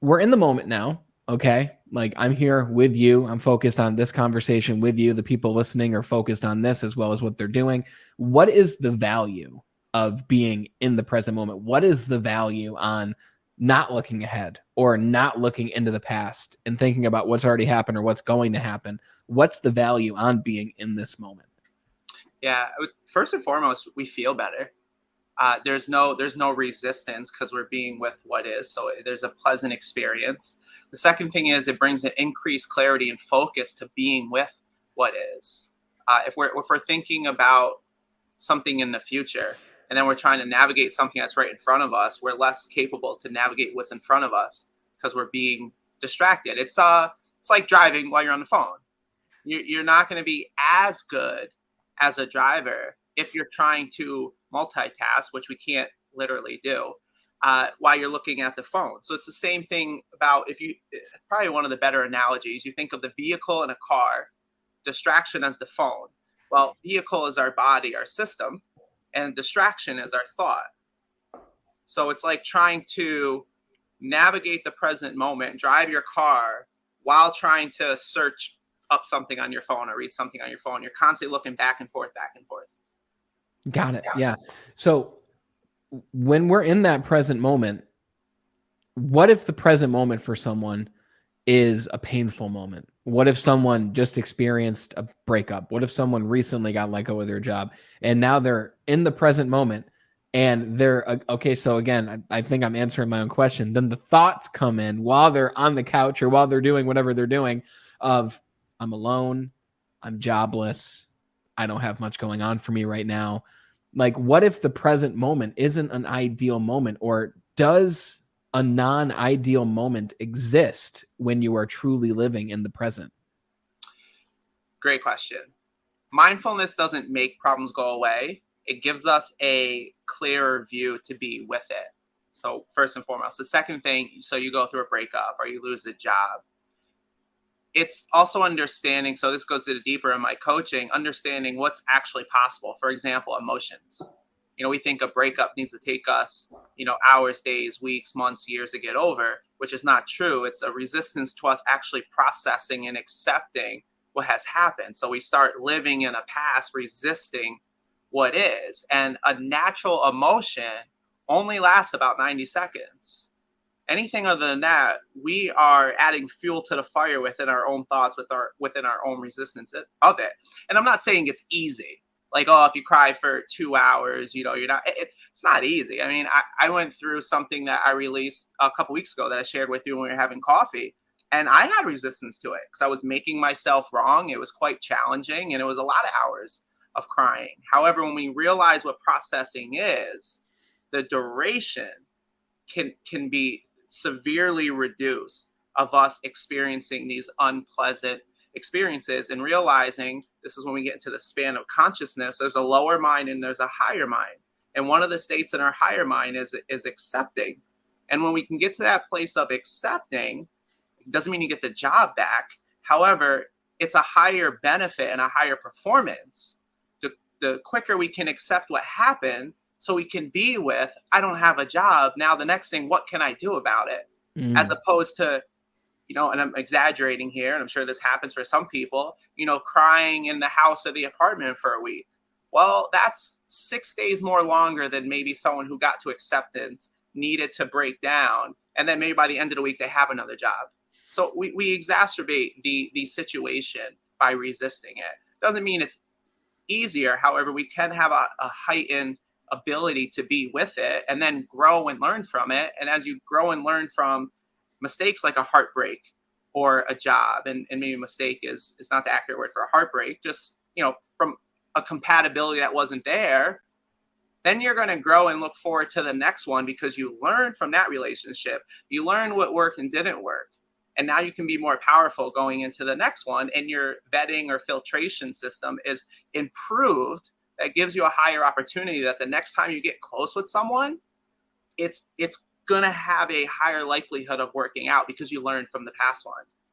we're in the moment now. Okay. Like I'm here with you. I'm focused on this conversation with you. The people listening are focused on this as well as what they're doing. What is the value of being in the present moment? What is the value on not looking ahead or not looking into the past and thinking about what's already happened or what's going to happen? What's the value on being in this moment? Yeah, first and foremost, we feel better. There's no resistance because we're being with what is. So there's a pleasant experience. The second thing is it brings an increased clarity and focus to being with what is. If we're thinking about something in the future and then we're trying to navigate something that's right in front of us, we're less capable to navigate what's in front of us because we're being distracted. It's like driving while you're on the phone. You're not going to be as good as a driver if you're trying to multitask, which we can't literally do, while you're looking at the phone. So it's the same thing about probably one of the better analogies. You think of the vehicle in a car, distraction as the phone. Well, vehicle is our body, our system, and distraction is our thought. So it's like trying to navigate the present moment, drive your car while trying to search up something on your phone or read something on your phone. You're constantly looking back and forth, back and forth. Got it. Yeah. So when we're in that present moment, what if the present moment for someone is a painful moment? What if someone just experienced a breakup? What if someone recently got let go of their job and now they're in the present moment and they're okay? So again, I think I'm answering my own question. Then the thoughts come in while they're on the couch or while they're doing whatever they're doing of I'm alone, I'm jobless, I don't have much going on for me right now. Like, what if the present moment isn't an ideal moment, or does a non-ideal moment exist when you are truly living in the present? Great question. Mindfulness doesn't make problems go away. It gives us a clearer view to be with it. So first and foremost. The second thing, so you go through a breakup or you lose a job. It's also understanding, so this goes a little deeper in my coaching, understanding what's actually possible. For example, emotions. We think a breakup needs to take us, hours, days, weeks, months, years to get over, which is not true. It's a resistance to us actually processing and accepting what has happened. So we start living in a past, resisting what is. And a natural emotion only lasts about 90 seconds. Anything other than that, we are adding fuel to the fire within our own thoughts, within our own resistance of it. And I'm not saying it's easy. Like, if you cry for 2 hours, you're not. It's not easy. I mean, I went through something that I released a couple weeks ago that I shared with you when we were having coffee, and I had resistance to it because I was making myself wrong. It was quite challenging, and it was a lot of hours of crying. However, when we realize what processing is, the duration can be severely reduced of us experiencing these unpleasant experiences and realizing this is when we get into the span of consciousness. There's a lower mind and there's a higher mind. And one of the states in our higher mind is accepting. And when we can get to that place of accepting, it doesn't mean you get the job back. However, it's a higher benefit and a higher performance. The quicker we can accept what happened, so we can be with, I don't have a job. Now the next thing, what can I do about it? As opposed to, and I'm exaggerating here, and I'm sure this happens for some people, crying in the house or the apartment for a week. Well, that's 6 days more longer than maybe someone who got to acceptance needed to break down. And then maybe by the end of the week, they have another job. So we exacerbate the situation by resisting it. Doesn't mean it's easier. However, we can have a heightened ability to be with it and then grow and learn from it. And as you grow and learn from mistakes like a heartbreak or a job, and maybe mistake is not the accurate word for a heartbreak, just, from a compatibility that wasn't there, then you're going to grow and look forward to the next one because you learn from that relationship. You learn what worked and didn't work. And now you can be more powerful going into the next one, and your vetting or filtration system is improved. That gives you a higher opportunity that the next time you get close with someone, it's going to have a higher likelihood of working out because you learned from the past one.